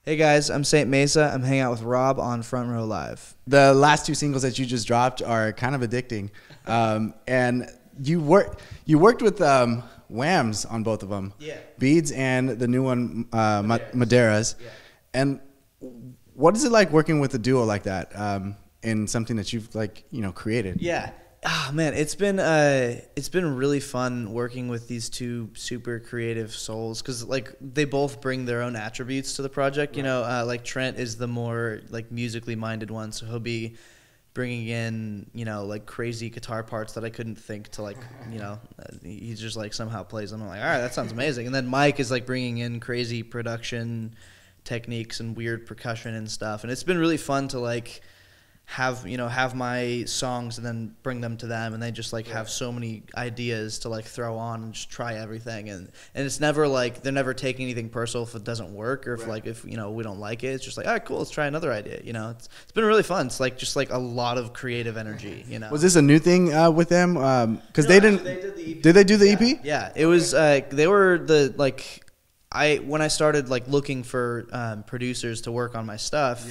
Hey guys, I'm Saint Mesa. I'm hanging out with Rob on Front Row Live. The last two singles that you just dropped are kind of addicting, and you worked with Whams on both of them. Yeah. Beads and the new one Maderas. Yeah. And what is it like working with a duo like that in something that you've created? Yeah. Ah, man, it's been really fun working with these two super creative souls because like they both bring their own attributes to the project. You know, like Trent is the more like musically minded one, so he'll be bringing in like crazy guitar parts that I couldn't think to he just like somehow plays them. I'm like, all right, that sounds amazing. And then Mike is like bringing in crazy production techniques and weird percussion and stuff, and it's been really fun to like have my songs and then bring them to them, and they just like have so many ideas to like throw on and just try everything, and it's never like they're never taking anything personal if it doesn't work or if we don't like it. It's just like, all right, cool, let's try another idea. It's been really fun. It's like just like a lot of creative energy. Was this a new thing with them? Because they did the EP. Did they do the EP? Yeah, it was. They were the like. When I started like looking for producers to work on my stuff.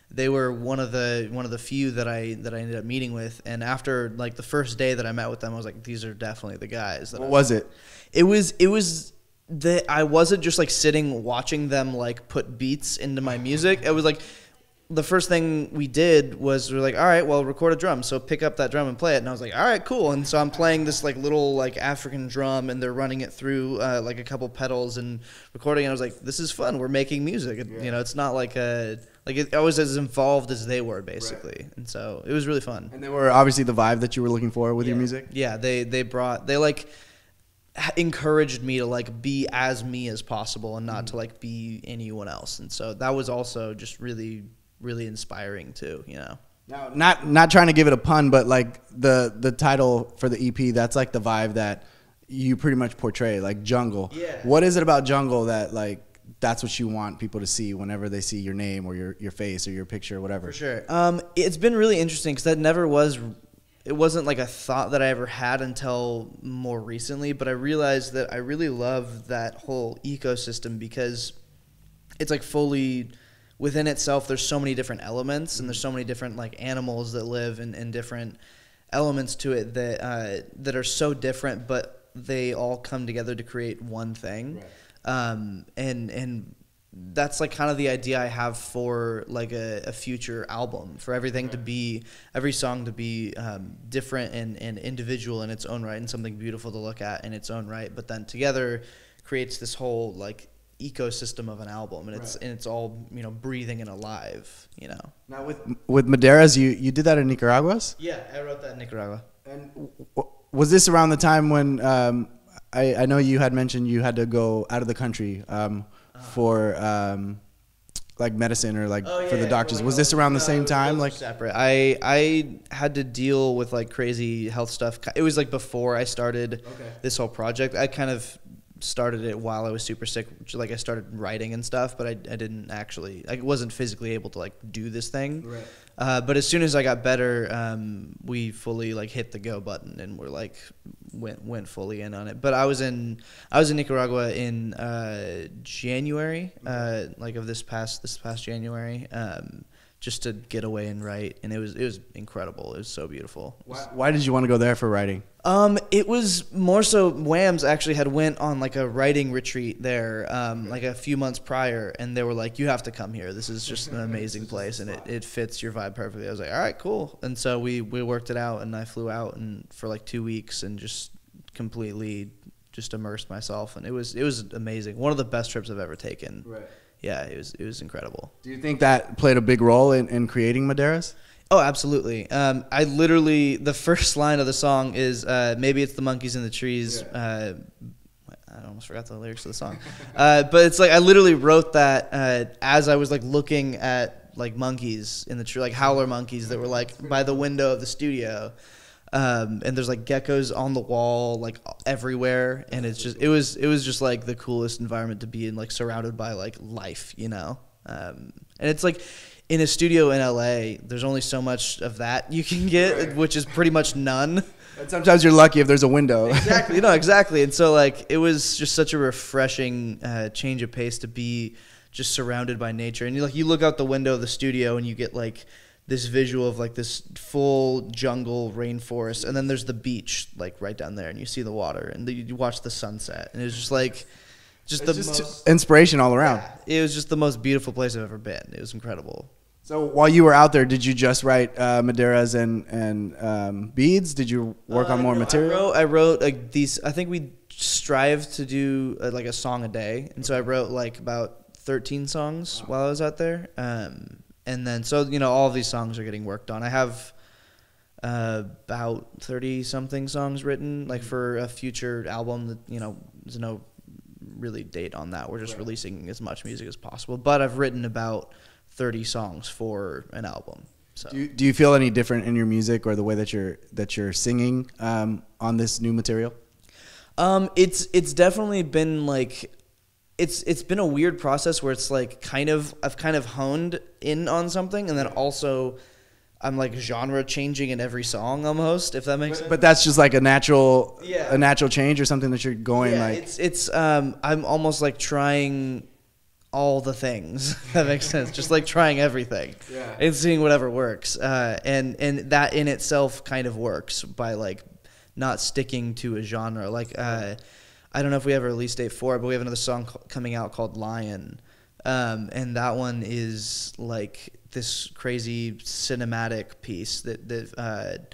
They were one of the few that I ended up meeting with, and after like the first day that I met with them, I was like, these are definitely the guys. What was it? It was that I wasn't just like sitting watching them like put beats into my music. It was like the first thing we did was we're like, all right, well, record a drum, so pick up that drum and play it. And I was like, all right, cool. And so I'm playing this like little like African drum, and they're running it through like a couple pedals and recording. And I was like, this is fun. We're making music. It's not like I was as involved as they were, basically. And so it was really fun. And they were obviously the vibe that you were looking for with your music? Yeah, they like encouraged me to like be as me as possible and not to like be anyone else. And so that was also just really, really inspiring too, Now, not trying to give it a pun, but like the title for the EP, that's like the vibe that you pretty much portray, like jungle. Yeah. What is it about jungle that like that's what you want people to see whenever they see your name or your face or your picture or whatever? For sure. It's been really interesting because it wasn't like a thought that I ever had until more recently, but I realized that I really love that whole ecosystem because it's like fully within itself. There's so many different elements, and there's so many different like animals that live in different elements to it that are so different, but they all come together to create one thing. And that's like kind of the idea I have for like a future album, for everything to be, every song to be different and individual in its own right, and something beautiful to look at in its own right, but then together creates this whole like ecosystem of an album, and it's all breathing and alive. Now with Maderas, you did that in Nicaraguas? Yeah, I wrote that in Nicaragua. And was this around the time when I know you had mentioned you had to go out of the country for like medicine or like for the doctors? Was this around the same time? Like separate. I had to deal with like crazy health stuff. It was like before I started this whole project. I kind of started it while I was super sick. Like I started writing and stuff, but I wasn't physically able to like do this thing. But as soon as I got better, we fully like hit the go button and we're like went fully in on it. But I was in Nicaragua in January, like of this past January, just to get away and write, and it was incredible. It was so beautiful. Why did you want to go there for writing? It was more so Whams actually had went on like a writing retreat there like a few months prior, and they were like, you have to come here. This is just an amazing place, and it fits your vibe perfectly. I was like, all right, cool. And so we worked it out, and I flew out and for like 2 weeks and just completely just immersed myself, and it was amazing. One of the best trips I've ever taken. Yeah, it was incredible. Do you think that played a big role in creating Maderas? Oh, absolutely. I literally, the first line of the song is, maybe it's the monkeys in the trees. I almost forgot the lyrics of the song. But it's like, I literally wrote that as I was like looking at like monkeys in the tree, like howler monkeys that were like by the window of the studio. And there's like geckos on the wall, like everywhere. And it's just, it was just like the coolest environment to be in, like surrounded by like life, and it's like, in a studio in LA, there's only so much of that you can get, which is pretty much none. And sometimes you're lucky if there's a window. Exactly. Exactly. And so like it was just such a refreshing change of pace to be just surrounded by nature. And you look out the window of the studio and you get like this visual of like this full jungle rainforest, and then there's the beach like right down there, and you see the water, and you watch the sunset, and it was just like most inspiration all around. Yeah, it was just the most beautiful place I've ever been. It was incredible. So while you were out there, did you just write Maderas and beads? Did you work on more material? I wrote like these. I think we strive to do like a song a day, and so I wrote like about 13 songs while I was out there. And then so all of these songs are getting worked on. I have about 30 something songs written like for a future album that there's no really date on that. We're just releasing as much music as possible. But I've written about 30 songs for an album. So do you feel any different in your music or the way that you're singing on this new material? It's definitely been like it's been a weird process where it's like I've kind of honed in on something, and then also I'm like genre changing in every song almost, if that makes sense. But that's just like a natural change or something that you're going like. It's I'm almost like trying all the things. If that makes sense. Just like trying everything and seeing whatever works. And that in itself kind of works by like not sticking to a genre. Like I don't know if we have a release date for it, but we have another song coming out called Lion. And that one is like this crazy cinematic piece that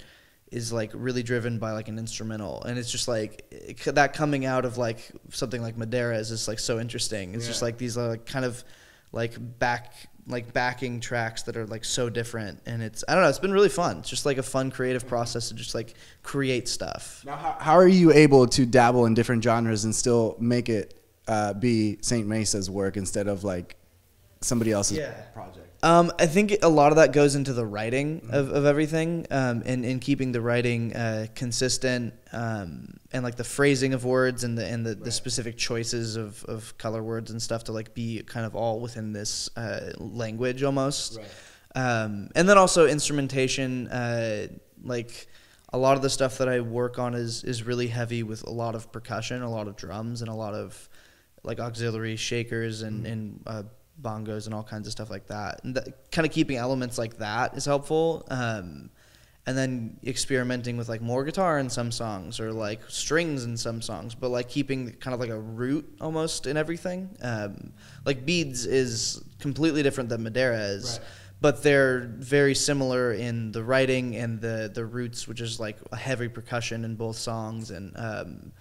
is like really driven by like an instrumental, and it's just like that coming out of like something like Maderas is like so interesting. It's just like these like kind of like backing tracks that are like so different, and I don't know, it's been really fun. It's just like a fun creative process to just like create stuff. Now, how are you able to dabble in different genres and still make it be Saint Mesa's work instead of like somebody else's project? I think a lot of that goes into the writing of everything, and keeping the writing consistent, and like the phrasing of words and the specific choices of color words and stuff to like be kind of all within this language almost. And then also instrumentation, like a lot of the stuff that I work on is really heavy with a lot of percussion, a lot of drums, and a lot of like auxiliary shakers and bongos and all kinds of stuff like that. And kind of keeping elements like that is helpful. And then experimenting with like more guitar in some songs or like strings in some songs, but like keeping kind of like a root almost in everything. Like Beads is completely different than Maderas, but they're very similar in the writing and the roots, which is like a heavy percussion in both songs, and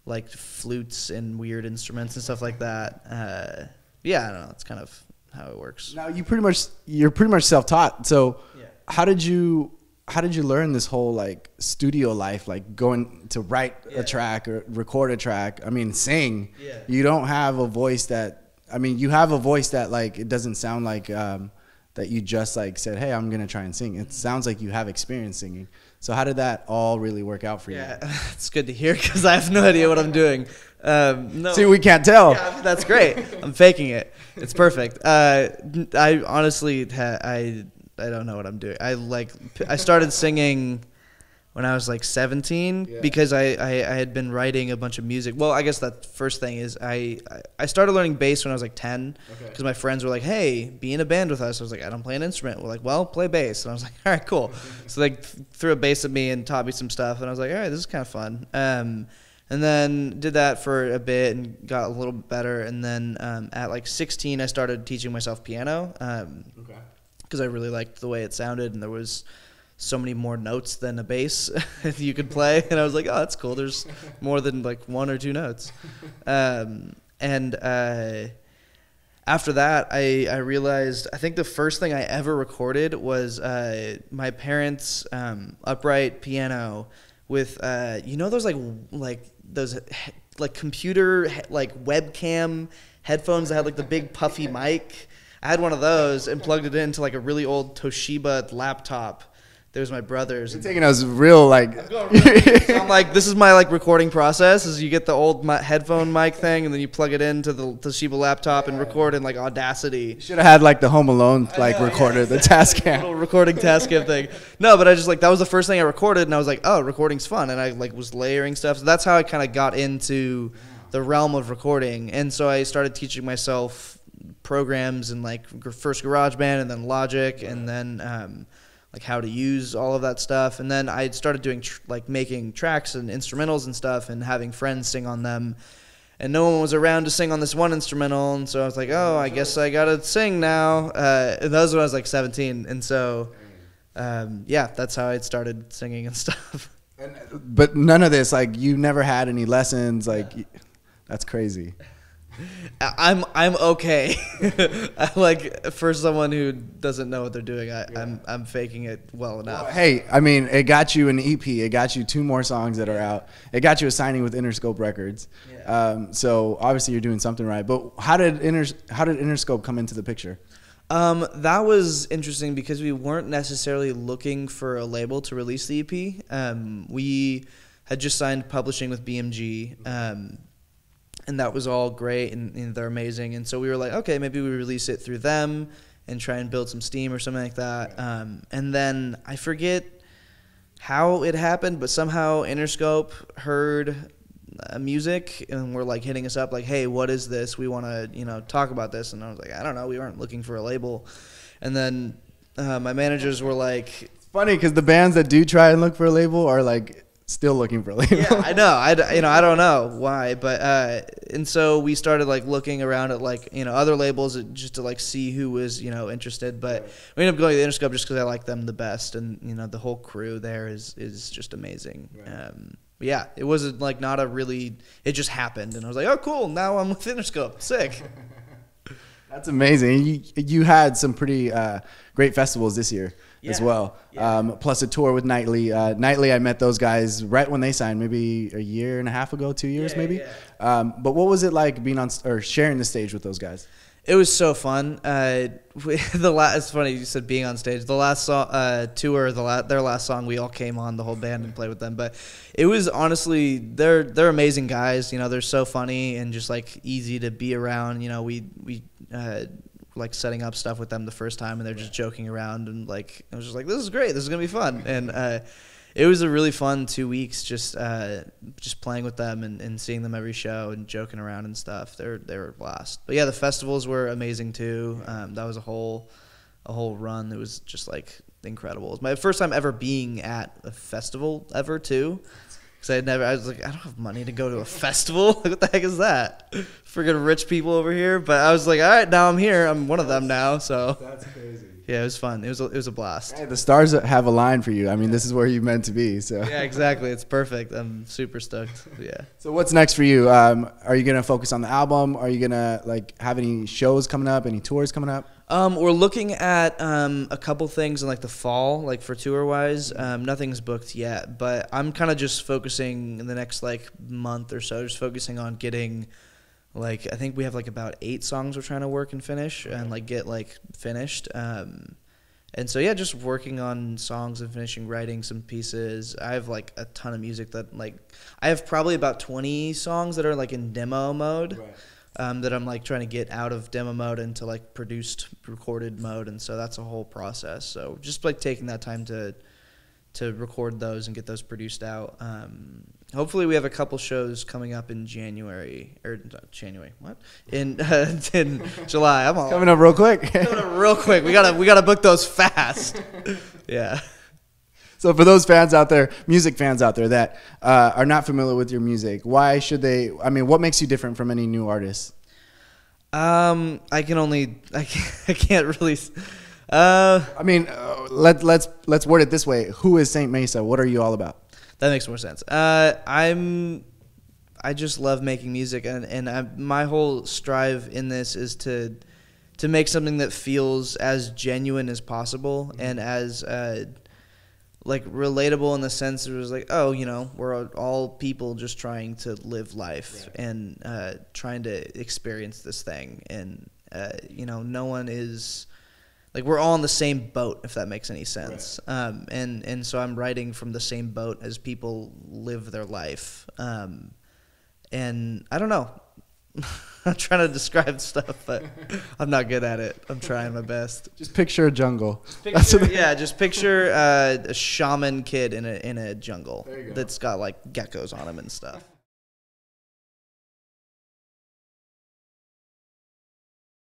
like flutes and weird instruments and stuff like that. Yeah, I don't know. It's kind of how it works. Now you're pretty much self-taught. So how did you learn this whole like studio life, like going to write a track or record a track? I mean, sing. Yeah. You don't have a voice that. I mean, you have a voice that like it doesn't sound like that you just like said, hey, I'm gonna try and sing. It sounds like you have experience singing. So how did that all really work out for you? Yeah, it's good to hear because I have no idea what I'm doing. No. See, we can't tell. Yeah, that's great. I'm faking it. It's perfect. I honestly, I don't know what I'm doing. I started singing when I was like 17 because I had been writing a bunch of music. Well, I guess that first thing is I started learning bass when I was like 10 because my friends were like, hey, be in a band with us. I was like, I don't play an instrument. We're like, well, play bass. And I was like, all right, cool. So they threw a bass at me and taught me some stuff, and I was like, all right, this is kind of fun. And then did that for a bit and got a little bit better. And then at like 16, I started teaching myself piano because I really liked the way it sounded, and there was so many more notes than a bass you could play. And I was like, oh, that's cool. There's more than like one or two notes. And after that, I realized, I think the first thing I ever recorded was my parents' upright piano with, those those like computer, like webcam headphones that had like the big puffy mic. I had one of those and plugged it into like a really old Toshiba laptop. There's my brother's. You're taking us real like. So I'm like, this is my like recording process. Is you get the old headphone mic thing and then you plug it into the Toshiba laptop and record in like Audacity. You should have had like the Home Alone like recorder, the Tascam. Little recording Tascam thing. No, but I just like that was the first thing I recorded, and I was like, oh, recording's fun, and I like was layering stuff. So that's how I kind of got into the realm of recording, and so I started teaching myself programs and like first GarageBand and then Logic and then like how to use all of that stuff. And then I started doing like making tracks and instrumentals and stuff and having friends sing on them. And no one was around to sing on this one instrumental, and so I was like, oh, I guess I gotta sing now. And that was when I was like 17, and so yeah, that's how I started singing and stuff. But none of this, like, you never had any lessons, like, that's crazy. I'm okay. Like, for someone who doesn't know what they're doing, I'm faking it well enough. Well, hey, I mean, it got you an EP. It got you 2 more songs that are out. It got you a signing with Interscope Records. Yeah. So obviously you're doing something right. But how did Interscope come into the picture? That was interesting because we weren't necessarily looking for a label to release the EP. We had just signed publishing with BMG. And that was all great, and they're amazing. And so we were like, okay, maybe we release it through them and try and build some steam or something like that. And then I forget how it happened, but somehow Interscope heard music and were like hitting us up like, hey, what is this? We want to, talk about this. And I was like, I don't know. We weren't looking for a label. And then my managers were like... It's funny because the bands that do try and look for a label are like... still looking for a label. Yeah, I know. I don't know why, but and so we started like looking around at like other labels just to like see who was interested. But we ended up going to Interscope just because I like them the best, and the whole crew there is just amazing. Right. But yeah, it wasn't like not a really. It just happened, and I was like, oh cool, now I'm with Interscope. Sick. That's amazing. You had some pretty great festivals this year as well. Yeah. Plus a tour with Nightly. Nightly, I met those guys right when they signed, maybe a year and a half ago, 2 years maybe. Yeah. But what was it like being on or sharing the stage with those guys? It was so fun. It's funny you said being on stage. The last tour, their last song, we all came on, the whole band, and played with them. But it was honestly, they're amazing guys. They're so funny and just like easy to be around. We like setting up stuff with them the first time, and they're just joking around, and like I was just like, this is great, this is gonna be fun. And it was a really fun 2 weeks just playing with them and seeing them every show and joking around and stuff. They were a blast. But yeah, the festivals were amazing too. That was a whole run that was just like incredible. It was my first time ever being at a festival ever too. I was like, I don't have money to go to a festival. What the heck is that? Friggin' rich people over here. But I was like, all right, now I'm here. I'm one of them now. So that's crazy. Yeah, it was fun. It was a blast. Hey, the stars have aligned for you. I mean, this is where you're meant to be. So yeah, exactly. It's perfect. I'm super stoked. Yeah. So what's next for you? Are you gonna focus on the album? Are you gonna like have any shows coming up? Any tours coming up? We're looking at a couple things in like the fall, like for tour wise. Nothing's booked yet, but I'm kind of just focusing in the next like month or so, just focusing on getting like, I think we have like about 8 songs we're trying to work and finish and like get like finished. And so yeah, just working on songs and finishing writing some pieces. I have like a ton of music that like, I have probably about 20 songs that are like in demo mode. Right. That I'm like trying to get out of demo mode into like produced, recorded mode, and so that's a whole process. So just like taking that time to record those and get those produced out. Hopefully we have a couple shows coming up in January in July. I'm all coming up real quick. Coming up real quick. We gotta book those fast. Yeah. So for those fans out there, music fans out there that are not familiar with your music, why should they? I mean, what makes you different from any new artists? I can't really. I mean, let's word it this way: who is Saint Mesa? What are you all about? That makes more sense. I just love making music, and my whole strive in this is to make something that feels as genuine as possible and as like relatable in the sense that it was like, oh, we're all people just trying to live life and trying to experience this thing, and no one is like, we're all in the same boat, if that makes any sense. Right. And so I'm writing from the same boat as people live their life, and I don't know. I'm trying to describe stuff, but I'm not good at it. I'm trying my best. Just picture a jungle. Just picture a shaman kid in a jungle that's got like geckos on him and stuff.